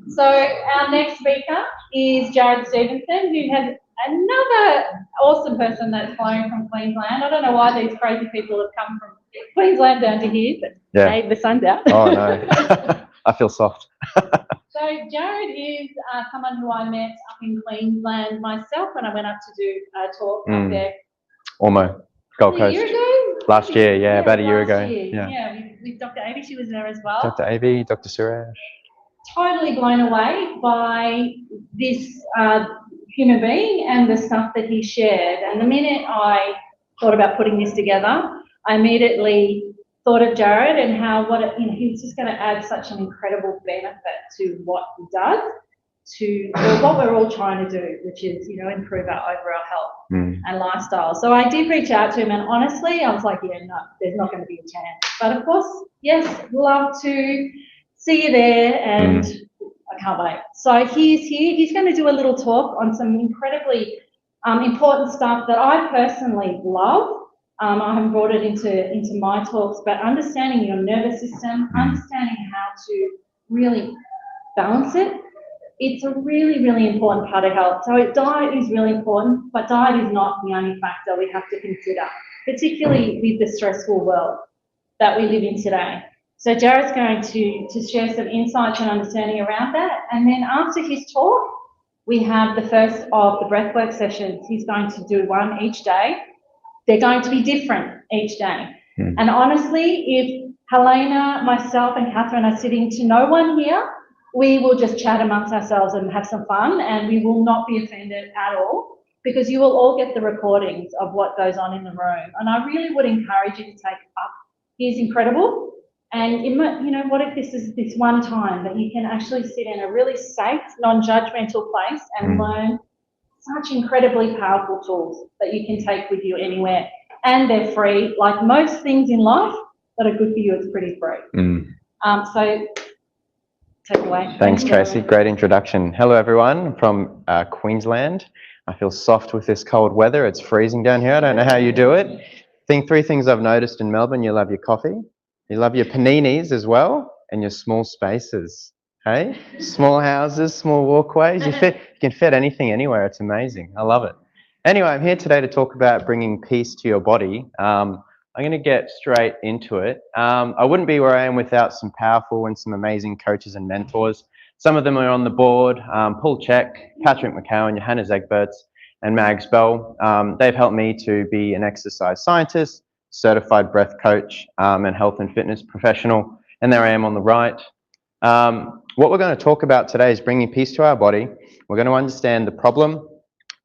So our next speaker is Jarrod Stevenson, who has another awesome person that's flown from Queensland. I don't know why these crazy people have come from Queensland down to here, but hey, the sun's out. Oh no, I feel soft. So Jarrod is someone who I met up in Queensland myself when I went up to do a talk up there. Almost. Gold Coast. A year ago? Last year, yeah, about a year ago. Yeah, with Dr. Amy, she was there as well. Dr. Avi, Dr. Suresh. Totally blown away by this human being and the stuff that he shared. And the minute I thought about putting this together, I immediately thought of Jarrod and how he's just going to add such an incredible benefit to what he does, to what we're all trying to do, which is improve our overall health and lifestyle. So I did reach out to him, and honestly, I was like, yeah, no, there's not going to be a chance. But of course, yes, love to see you there, and I can't wait. So he's here. He's going to do a little talk on some incredibly important stuff that I personally love. I haven't brought it into my talks, but understanding your nervous system, understanding how to really balance it. It's a really, really important part of health. So diet is really important, but diet is not the only factor we have to consider, particularly with the stressful world that we live in today. So Jarrod's going to share some insights and understanding around that. And then after his talk, we have the first of the breathwork sessions. He's going to do one each day. They're going to be different each day. And honestly, if Helena, myself and Catherine are sitting to no one here, we will just chat amongst ourselves and have some fun, and we will not be offended at all, because you will all get the recordings of what goes on in the room. And I really would encourage you to take up. He's incredible. And what if this is this one time that you can actually sit in a really safe, non-judgmental place and learn such incredibly powerful tools that you can take with you anywhere. And they're free. Like most things in life that are good for you, it's pretty free. So take it away. Thanks, Tracy. Great introduction. Hello, everyone from Queensland. I feel soft with this cold weather. It's freezing down here. I don't know how you do it. Three things I've noticed in Melbourne: you love your coffee, you love your paninis as well, and your small spaces. Hey, small houses, small walkways. You can fit anything anywhere. It's amazing. I love it. Anyway, I'm here today to talk about bringing peace to your body. I'm going to get straight into it. I wouldn't be where I am without some powerful and some amazing coaches and mentors. Some of them are on the board: Paul Check, Patrick McCowan, Johannes Egberts, and Mags Bell. They've helped me to be an exercise scientist, certified breath coach, and health and fitness professional. And there I am on the right. What we're going to talk about today is bringing peace to our body. We're going to understand the problem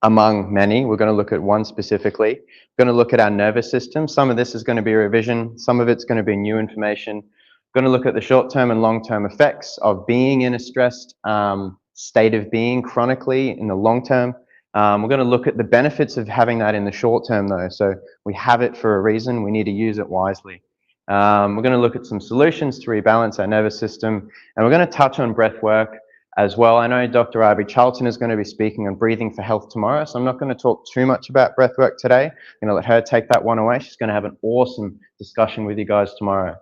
among many. We're going to look at one specifically. We're going to look at our nervous system. Some of this is going to be revision. Some of it's going to be new information. We're going to look at the short-term and long-term effects of being in a stressed state of being chronically in the long term. We're going to look at the benefits of having that in the short term, though. So we have it for a reason. We need to use it wisely. We're going to look at some solutions to rebalance our nervous system, and we're going to touch on breath work as well. I know Dr. Ivy Charlton is going to be speaking on breathing for health tomorrow, so I'm not going to talk too much about breath work today. I'm going to let her take that one away. She's going to have an awesome discussion with you guys tomorrow.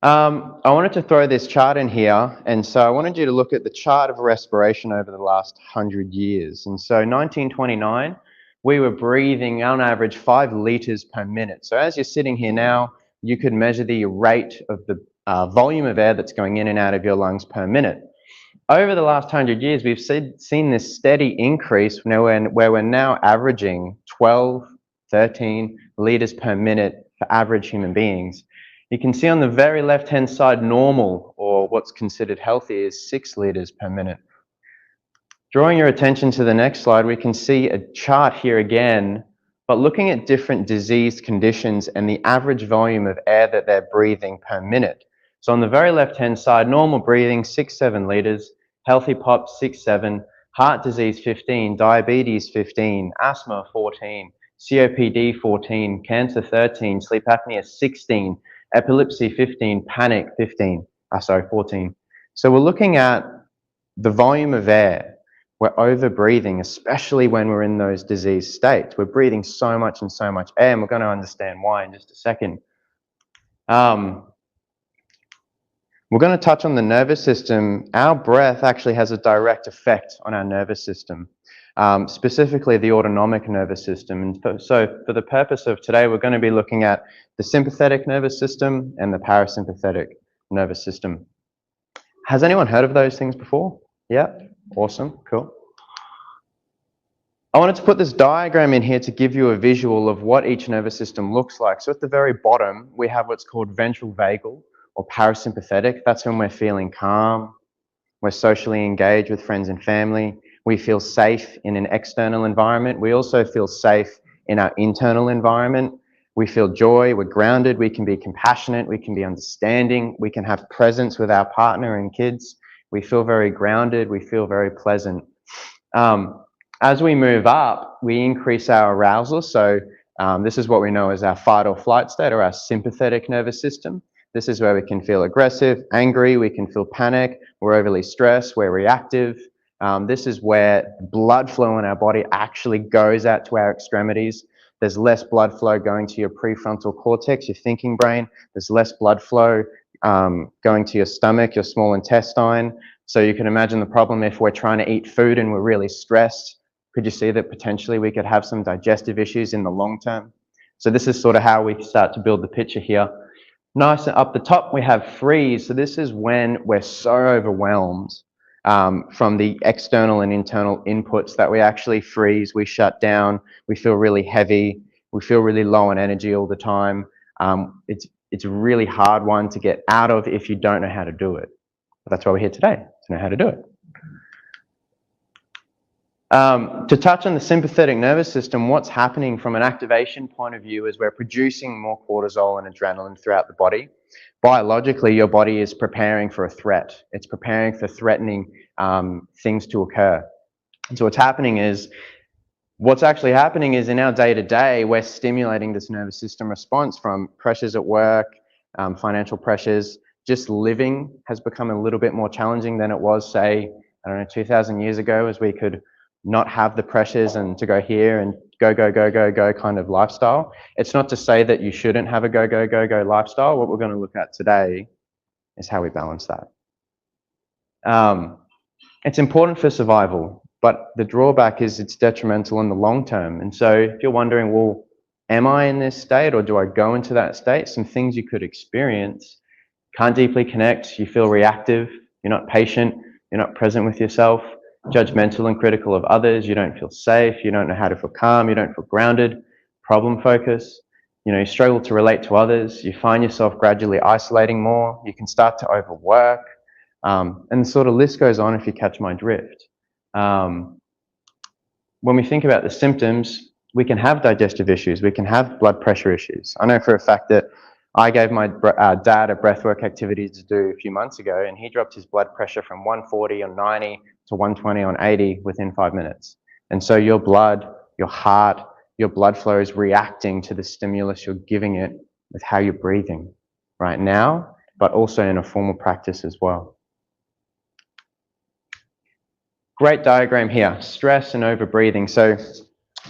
I wanted to throw this chart in here, and so I wanted you to look at the chart of respiration over the last 100 years. And so 1929, we were breathing on average 5 liters per minute. So as you're sitting here now, you could measure the rate of the volume of air that's going in and out of your lungs per minute. Over the last 100 years, we've seen this steady increase where we're now averaging 12, 13 liters per minute for average human beings. You can see on the very left-hand side, normal, or what's considered healthy, is 6 liters per minute. Drawing your attention to the next slide, we can see a chart here again, but looking at different disease conditions and the average volume of air that they're breathing per minute. So on the very left-hand side, normal breathing, 6-7 liters, healthy pop, 6-7, heart disease, 15, diabetes, 15, asthma, 14, COPD, 14, cancer, 13, sleep apnea, 16, epilepsy, 15, panic, 14. So we're looking at the volume of air. We're over breathing, especially when we're in those disease states. We're breathing so much and so much air, and we're going to understand why in just a second. We're going to touch on the nervous system. Our breath actually has a direct effect on our nervous system, specifically the autonomic nervous system. And so for the purpose of today, we're going to be looking at the sympathetic nervous system and the parasympathetic nervous system. Has anyone heard of those things before? Yeah? Awesome. Cool. I wanted to put this diagram in here to give you a visual of what each nervous system looks like. So at the very bottom, we have what's called ventral vagal or parasympathetic. That's when we're feeling calm, we're socially engaged with friends and family, we feel safe in an external environment. We also feel safe in our internal environment. We feel joy, we're grounded, we can be compassionate, we can be understanding, we can have presence with our partner and kids. We feel very grounded, we feel very pleasant. As we move up, we increase our arousal. So this is what we know as our fight or flight state, or our sympathetic nervous system. This is where we can feel aggressive, angry, we can feel panic, we're overly stressed, we're reactive. This is where blood flow in our body actually goes out to our extremities. There's less blood flow going to your prefrontal cortex, your thinking brain. There's less blood flow going to your stomach, your small intestine. So you can imagine the problem if we're trying to eat food and we're really stressed. Could you see that potentially we could have some digestive issues in the long term? So this is sort of how we start to build the picture here. Nice, and up the top we have freeze. So this is when we're so overwhelmed from the external and internal inputs that we actually freeze, we shut down, we feel really heavy, we feel really low on energy all the time. It's a really hard one to get out of if you don't know how to do it. But that's why we're here today, to know how to do it. To touch on the sympathetic nervous system, what's happening from an activation point of view is we're producing more cortisol and adrenaline throughout the body. Biologically, your body is preparing for a threat. It's preparing for threatening things to occur. And so what's actually happening is in our day-to-day, we're stimulating this nervous system response from pressures at work, financial pressures. Just living has become a little bit more challenging than it was, say, 2,000 years ago, as we could not have the pressures and to go here and go kind of lifestyle. It's not to say that you shouldn't have a go lifestyle. What we're going to look at today is how we balance that. It's important for survival, but the drawback is it's detrimental in the long term. And so if you're wondering, well, am I in this state or do I go into that state? Some things you could experience: can't deeply connect, you feel reactive, you're not patient, you're not present with yourself, judgmental and critical of others, you don't feel safe, you don't know how to feel calm, you don't feel grounded, problem focus, you struggle to relate to others, you find yourself gradually isolating more, you can start to overwork, and the sort of list goes on if you catch my drift. When we think about the symptoms, we can have digestive issues, we can have blood pressure issues. I know for a fact that I gave my dad a breathwork activity to do a few months ago, and he dropped his blood pressure from 140 on 90 to 120 on 80 within 5 minutes. And so your blood, your heart, your blood flow is reacting to the stimulus you're giving it with how you're breathing right now, but also in a formal practice as well. Great diagram here, stress and over-breathing. So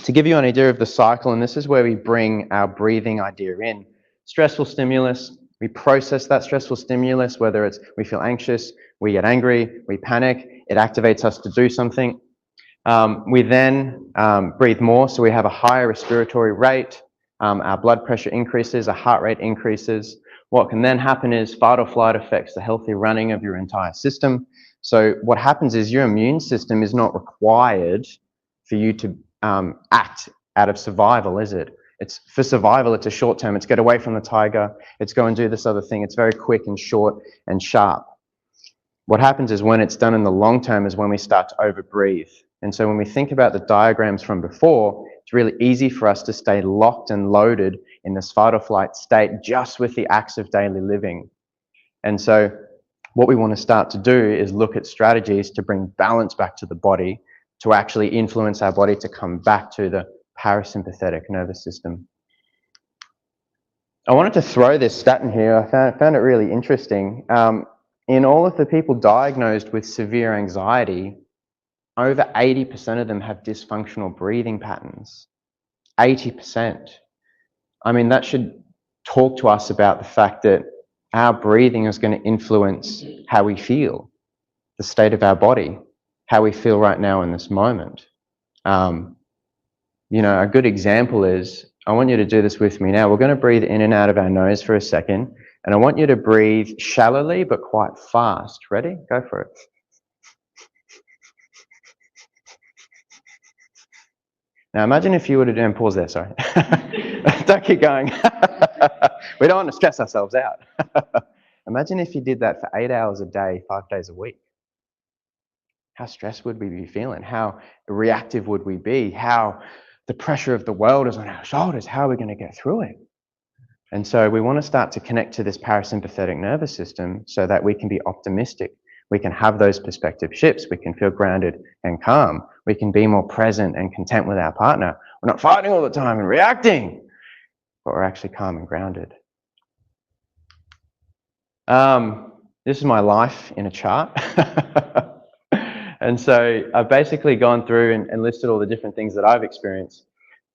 to give you an idea of the cycle, and this is where we bring our breathing idea in. Stressful stimulus, we process that stressful stimulus, whether it's we feel anxious, we get angry, we panic, it activates us to do something. We then breathe more, so we have a higher respiratory rate, our blood pressure increases, our heart rate increases. What can then happen is fight or flight affects the healthy running of your entire system. So what happens is your immune system is not required for you to act out of survival, is it? It's for survival, it's a short term. It's get away from the tiger. It's go and do this other thing. It's very quick and short and sharp. What happens is when it's done in the long term is when we start to overbreathe. And so when we think about the diagrams from before, it's really easy for us to stay locked and loaded in this fight or flight state just with the acts of daily living. And so what we want to start to do is look at strategies to bring balance back to the body, to actually influence our body to come back to the parasympathetic nervous system. I wanted to throw this stat in here. I found it really interesting. In all of the people diagnosed with severe anxiety, over 80% of them have dysfunctional breathing patterns. 80%. I mean, that should talk to us about the fact that Our breathing is going to influence how we feel, the state of our body, how we feel right now in this moment. A good example is, I want you to do this with me now. We're going to breathe in and out of our nose for a second, and I want you to breathe shallowly but quite fast. Ready? Go for it. Now imagine if you were to do, and pause there, sorry. Don't keep going. We don't want to stress ourselves out. Imagine if you did that for 8 hours a day, 5 days a week. How stressed would we be feeling? How reactive would we be? How the pressure of the world is on our shoulders. How are we going to get through it? And so we want to start to connect to this parasympathetic nervous system so that we can be optimistic. We can have those perspective shifts. We can feel grounded and calm. We can be more present and content with our partner. We're not fighting all the time and reacting, but we're actually calm and grounded. This is my life in a chart. And so I've basically gone through and listed all the different things that I've experienced.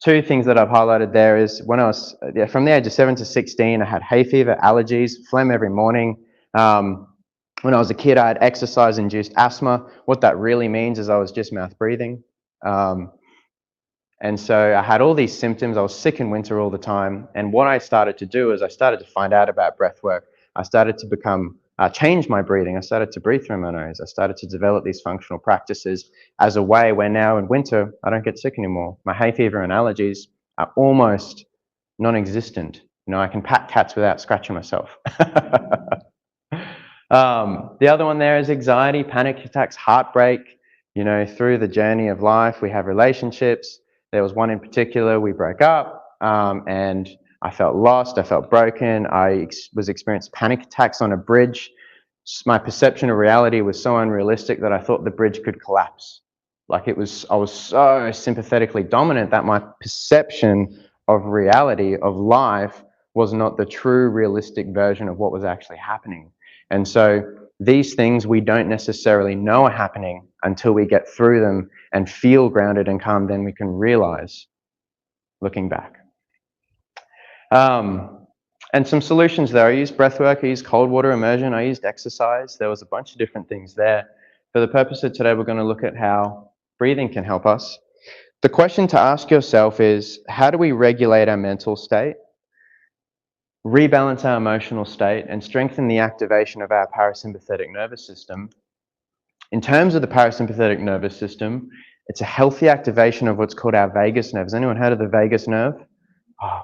Two things that I've highlighted there is when I was, from the age of 7 to 16, I had hay fever, allergies, phlegm every morning. When I was a kid, I had exercise-induced asthma. What that really means is I was just mouth breathing. And so I had all these symptoms. I was sick in winter all the time. And what I started to do is I started to find out about breathwork. I started to change my breathing. I started to breathe through my nose. I started to develop these functional practices as a way where now in winter, I don't get sick anymore. My hay fever and allergies are almost non-existent. I can pat cats without scratching myself. The other one there is anxiety, panic attacks, heartbreak. Through the journey of life, we have relationships. There was one in particular, we broke up, and I felt lost, I felt broken, I was experiencing panic attacks on a bridge. My perception of reality was so unrealistic that I thought the bridge could collapse. I was so sympathetically dominant that my perception of reality, of life, was not the true realistic version of what was actually happening. And so these things we don't necessarily know are happening until we get through them and feel grounded and calm, then we can realize, looking back. And some solutions there. I used breathwork, I used cold water immersion, I used exercise. There was a bunch of different things there. For the purpose of today, we're going to look at how breathing can help us. The question to ask yourself is, how do we regulate our mental state, rebalance our emotional state, and strengthen the activation of our parasympathetic nervous system? In terms of the parasympathetic nervous system, it's a healthy activation of what's called our vagus nerve. Has anyone heard of the vagus nerve? Oh,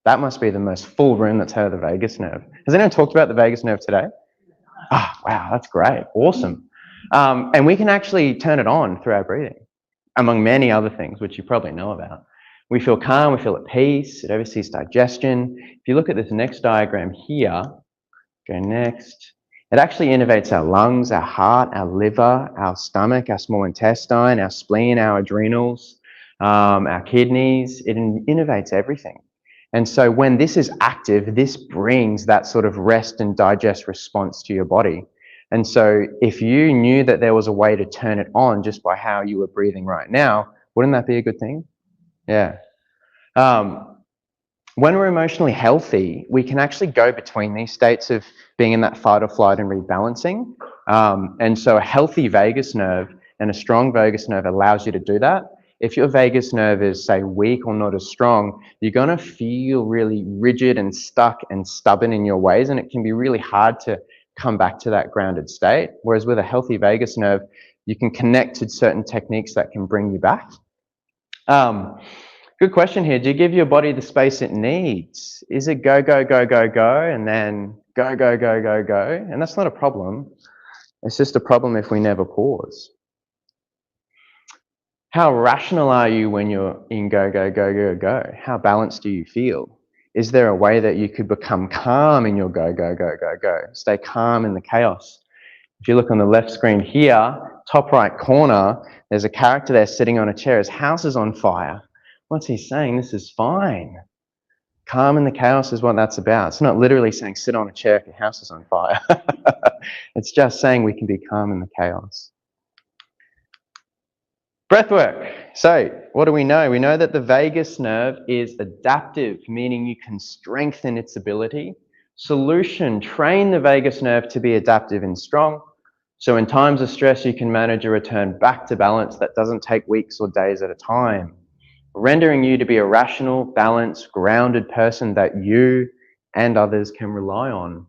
that must be the most full room that's heard of the vagus nerve. Has anyone talked about the vagus nerve today? Oh, wow, that's great. Awesome. And we can actually turn it on through our breathing, among many other things, which you probably know about. We feel calm, we feel at peace, it oversees digestion. If you look at this next diagram here, go next. It actually innervates our lungs, our heart, our liver, our stomach, our small intestine, our spleen, our adrenals, our kidneys. It innervates everything. And so when this is active, this brings that sort of rest and digest response to your body. And so if you knew that there was a way to turn it on just by how you were breathing right now, wouldn't that be a good thing? Yeah. When we're emotionally healthy, we can actually go between these states of being in that fight or flight and rebalancing. And so a healthy vagus nerve and a strong vagus nerve allows you to do that. If your vagus nerve is, say, weak or not as strong, you're going to feel really rigid and stuck and stubborn in your ways, and it can be really hard to come back to that grounded state. Whereas with a healthy vagus nerve, you can connect to certain techniques that can bring you back. Good question here. Do you give your body the space it needs? Is it go, go, go, go, go, and then go, go, go, go, go? And that's not a problem. It's just a problem if we never pause. How rational are you when you're in go, go, go, go, go? How balanced do you feel? Is there a way that you could become calm in your go, go, go, go, go? Stay calm in the chaos. If you look on the left screen here, top right corner, there's a character there sitting on a chair. His house is on fire. What's he saying? This is fine. Calm in the chaos is what that's about. It's not literally saying sit on a chair if your house is on fire. It's just saying we can be calm in the chaos. Breathwork. So what do we know? We know that the vagus nerve is adaptive, meaning you can strengthen its ability Solution, train the vagus nerve to be adaptive and strong. So in times of stress, you can manage a return back to balance that doesn't take weeks or days at a time, rendering you to be a rational, balanced, grounded person that you and others can rely on.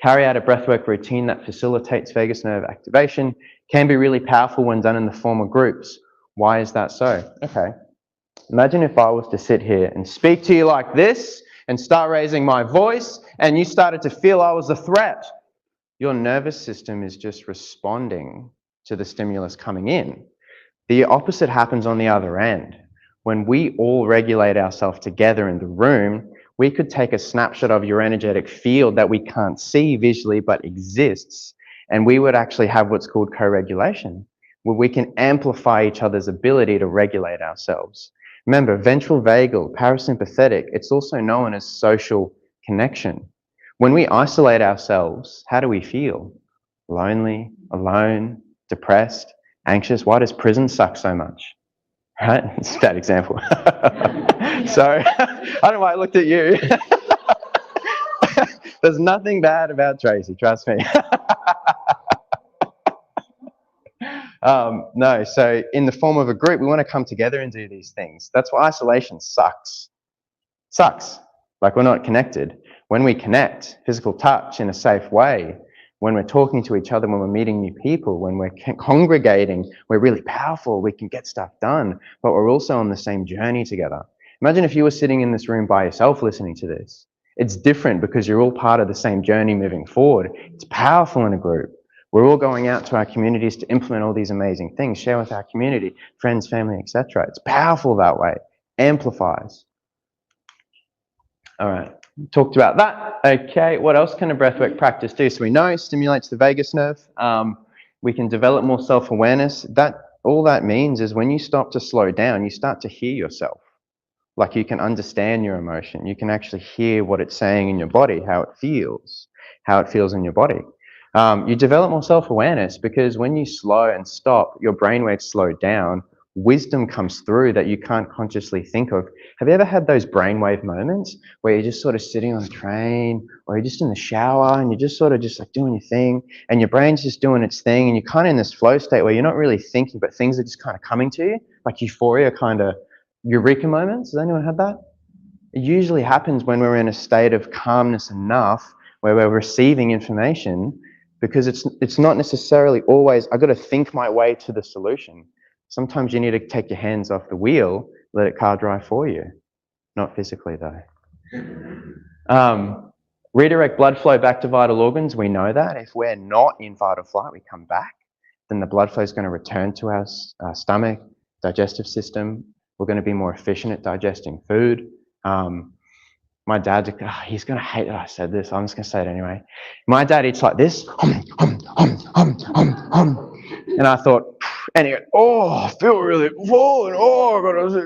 Carry out a breathwork routine that facilitates vagus nerve activation, can be really powerful when done in the form of groups. Why is that so? Okay. Imagine if I was to sit here and speak to you like this and start raising my voice and you started to feel I was a threat. Your nervous system is just responding to the stimulus coming in. The opposite happens on the other end. When we all regulate ourselves together in the room, we could take a snapshot of your energetic field that we can't see visually but exists, and we would actually have what's called co-regulation, where we can amplify each other's ability to regulate ourselves. Remember, ventral vagal, parasympathetic, it's also known as social connection. When we isolate ourselves, how do we feel? Lonely, alone, depressed, anxious. Why does prison suck so much? Right? It's a bad example. So, I don't know why I looked at you. There's nothing bad about Tracy, trust me. No, so in the form of a group, we want to come together and do these things. That's why isolation sucks. Sucks. Like we're not connected. When we connect, physical touch in a safe way, when we're talking to each other, when we're meeting new people, when we're congregating, we're really powerful, we can get stuff done, but we're also on the same journey together. Imagine if you were sitting in this room by yourself listening to this. It's different because you're all part of the same journey moving forward. It's powerful in a group. We're all going out to our communities to implement all these amazing things, share with our community, friends, family, etc. It's powerful that way, amplifies. All right, talked about that. Okay, what else can a breathwork practice do? So we know it stimulates the vagus nerve. We can develop more self-awareness. All that means is when you stop to slow down, you start to hear yourself. Like you can understand your emotion. You can actually hear what it's saying in your body, how it feels in your body. You develop more self-awareness because when you slow and stop, your brainwaves slow down. Wisdom comes through that you can't consciously think of. Have you ever had those brainwave moments where you're just sort of sitting on a train or you're just in the shower and you're just sort of just like doing your thing and your brain's just doing its thing and you're kind of in this flow state where you're not really thinking but things are just kind of coming to you, like euphoria kind of eureka moments? Has anyone had that? It usually happens when we're in a state of calmness enough where we're receiving information, because it's not necessarily always, I've got to think my way to the solution. Sometimes you need to take your hands off the wheel, let it car drive for you. Not physically though. Redirect blood flow back to vital organs. We know that if we're not in fight or flight, we come back, then the blood flow is going to return to our stomach, digestive system. We're going to be more efficient at digesting food. My dad, he's going to hate that I said this. I'm just going to say it anyway. My dad eats like this. And I thought, and he went, I feel really full. And I got to say,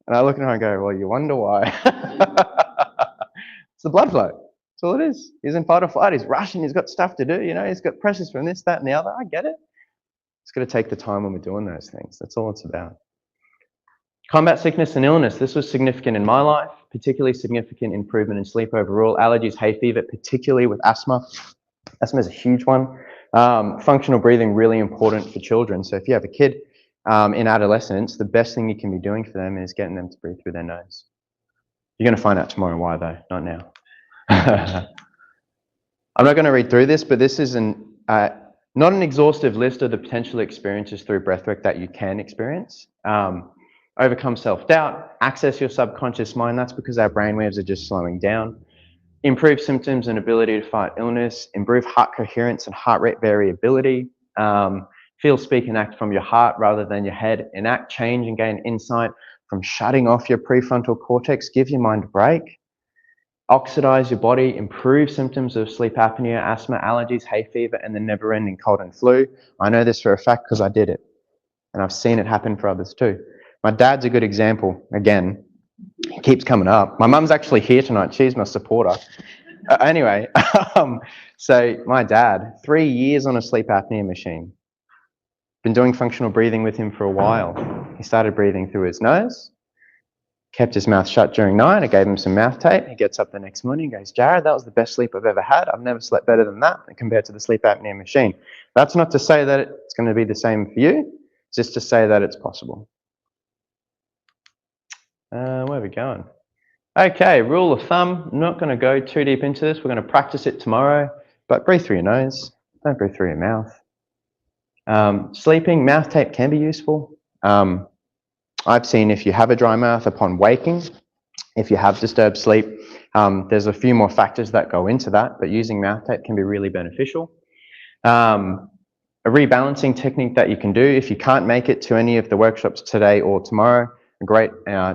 And I look at him and go, well, you wonder why. It's the blood flow. That's all it is. He's in fight or flight. He's rushing. He's got stuff to do. He's got pressures from this, that, and the other. I get it. It's got to take the time when we're doing those things. That's all it's about. Combat sickness and illness. This was significant in my life, particularly significant improvement in sleep overall. Allergies, hay fever, particularly with asthma. Asthma is a huge one. Functional breathing, really important for children. So if you have a kid in adolescence, the best thing you can be doing for them is getting them to breathe through their nose. You're going to find out tomorrow why though, not now. I'm not going to read through this, but this is not an exhaustive list of the potential experiences through breathwork that you can experience. Overcome self-doubt, access your subconscious mind. That's because our brainwaves are just slowing down. Improve symptoms and ability to fight illness. Improve heart coherence and heart rate variability. Feel, speak, and act from your heart rather than your head. Enact change and gain insight from shutting off your prefrontal cortex. Give your mind a break. Oxidize your body. Improve symptoms of sleep apnea, asthma, allergies, hay fever, and the never-ending cold and flu. I know this for a fact because I did it. And I've seen it happen for others too. My dad's a good example. Again, he keeps coming up. My mum's actually here tonight. She's my supporter. Anyway, so my dad, 3 years on a sleep apnea machine. Been doing functional breathing with him for a while. He started breathing through his nose. kept his mouth shut during night. I gave him some mouth tape. He gets up the next morning and goes, Jarrod, that was the best sleep I've ever had. I've never slept better than that compared to the sleep apnea machine. That's not to say that it's going to be the same for you. It's just to say that it's possible. Where are we going? Okay, rule of thumb. I'm not going to go too deep into this. We're going to practice it tomorrow, but breathe through your nose. Don't breathe through your mouth. Sleeping, mouth tape can be useful. I've seen if you have a dry mouth upon waking, if you have disturbed sleep, there's a few more factors that go into that, but using mouth tape can be really beneficial. A rebalancing technique that you can do if you can't make it to any of the workshops today or tomorrow, a great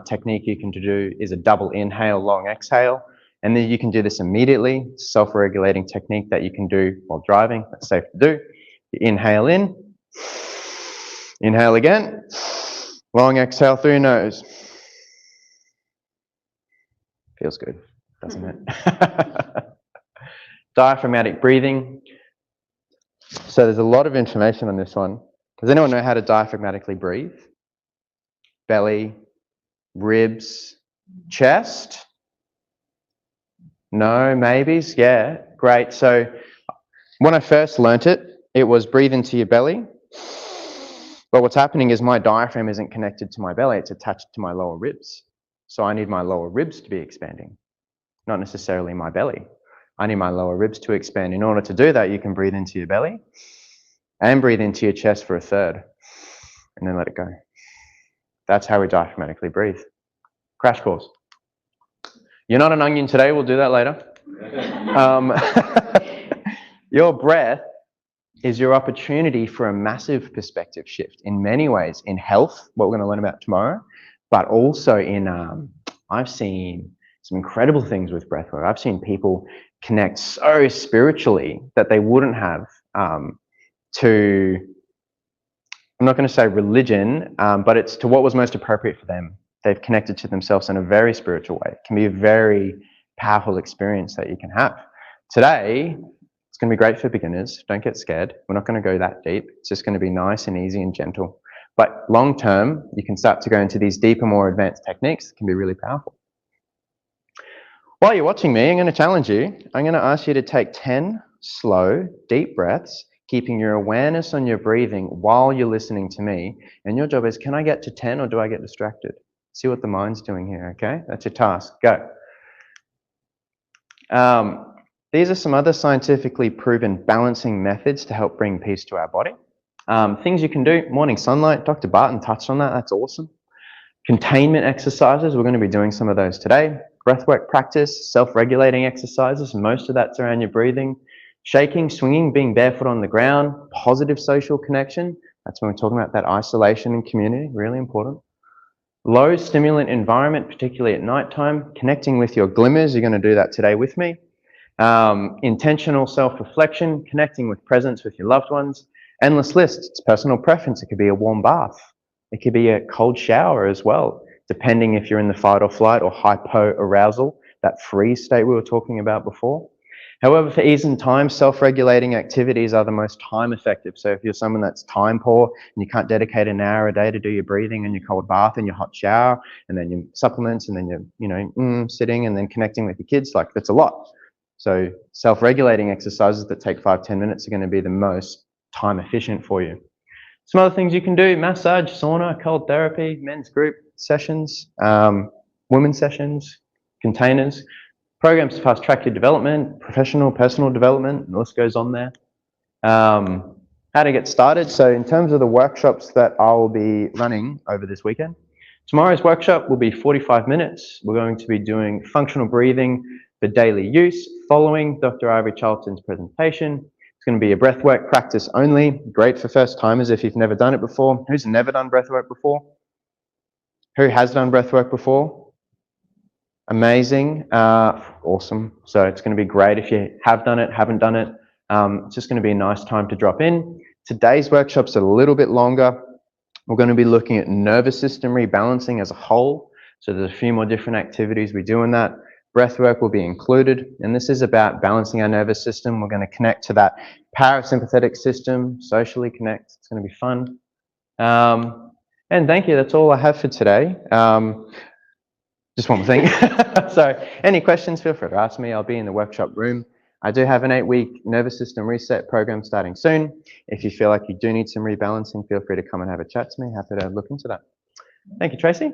technique you can do is a double inhale, long exhale, and then you can do this immediately. It's a self-regulating technique that you can do while driving. That's safe to do. You inhale in, inhale again, long exhale through your nose. Feels good, doesn't it? Diaphragmatic breathing. So there's a lot of information on this one. Does anyone know how to diaphragmatically breathe? Belly, ribs, chest? No, maybes? Yeah, great. So when I first learnt it, it was breathe into your belly. But what's happening is my diaphragm isn't connected to my belly, it's attached to my lower ribs. So I need my lower ribs to be expanding, not necessarily my belly. I need my lower ribs to expand. In order to do that, you can breathe into your belly and breathe into your chest for a third, and then let it go. That's how we diaphragmatically breathe. Crash course. You're not an onion today, we'll do that later. Your breath is your opportunity for a massive perspective shift in many ways, in health, what we're going to learn about tomorrow, but also in, I've seen some incredible things with breathwork. I've seen people connect so spiritually that they wouldn't have to, I'm not going to say religion, but it's to what was most appropriate for them. They've connected to themselves in a very spiritual way. It can be a very powerful experience that you can have. Today, it's going to be great for beginners. Don't get scared. We're not going to go that deep. It's just going to be nice and easy and gentle. But long term, you can start to go into these deeper, more advanced techniques that can be really powerful. While you're watching me, I'm going to challenge you. I'm going to ask you to take 10 slow, deep breaths, keeping your awareness on your breathing while you're listening to me. And your job is, can I get to 10 or do I get distracted? See what the mind's doing here, okay? That's your task. Go. These are some other scientifically proven balancing methods to help bring peace to our body. Things you can do, morning sunlight, Dr. Barton touched on that, that's awesome. Containment exercises, we're going to be doing some of those today. Breathwork practice, self-regulating exercises, most of that's around your breathing. Shaking, swinging, being barefoot on the ground, positive social connection, that's when we're talking about that isolation and community, really important. Low stimulant environment, particularly at nighttime, connecting with your glimmers, you're going to do that today with me. Intentional self-reflection, connecting with presence with your loved ones. Endless list, it's personal preference. It could be a warm bath. It could be a cold shower as well, depending if you're in the fight or flight or hypo-arousal, that freeze state we were talking about before. However, for ease and time, self-regulating activities are the most time effective. So if you're someone that's time poor and you can't dedicate an hour a day to do your breathing and your cold bath and your hot shower and then your supplements and then your sitting and then connecting with your kids, like that's a lot. So self-regulating exercises that take 5-10 minutes are going to be the most time efficient for you. Some other things you can do, massage, sauna, cold therapy, men's group sessions, women's sessions, containers, programs to fast track your development, professional, personal development, the list goes on there. How to get started. So in terms of the workshops that I will be running over this weekend, tomorrow's workshop will be 45 minutes. We're going to be doing functional breathing for daily use following Dr. Ivory Charlton's presentation. It's going to be a breathwork practice only, great for first timers if you've never done it before. Who's never done breathwork before? Who has done breathwork before? Amazing, awesome. So it's going to be great if you have done it, haven't done it. It's just going to be a nice time to drop in. Today's workshop's a little bit longer. We're going to be looking at nervous system rebalancing as a whole. So there's a few more different activities we do in that. Breathwork will be included, and this is about balancing our nervous system. We're going to connect to that parasympathetic system, socially connect. It's going to be fun. And thank you, that's all I have for today. Just one more thing. So any questions, feel free to ask me. I'll be in the workshop room. I do have an 8-week nervous system reset program starting soon. If you feel like you do need some rebalancing, feel free to come and have a chat to me. Happy to look into that. Thank you, Tracy.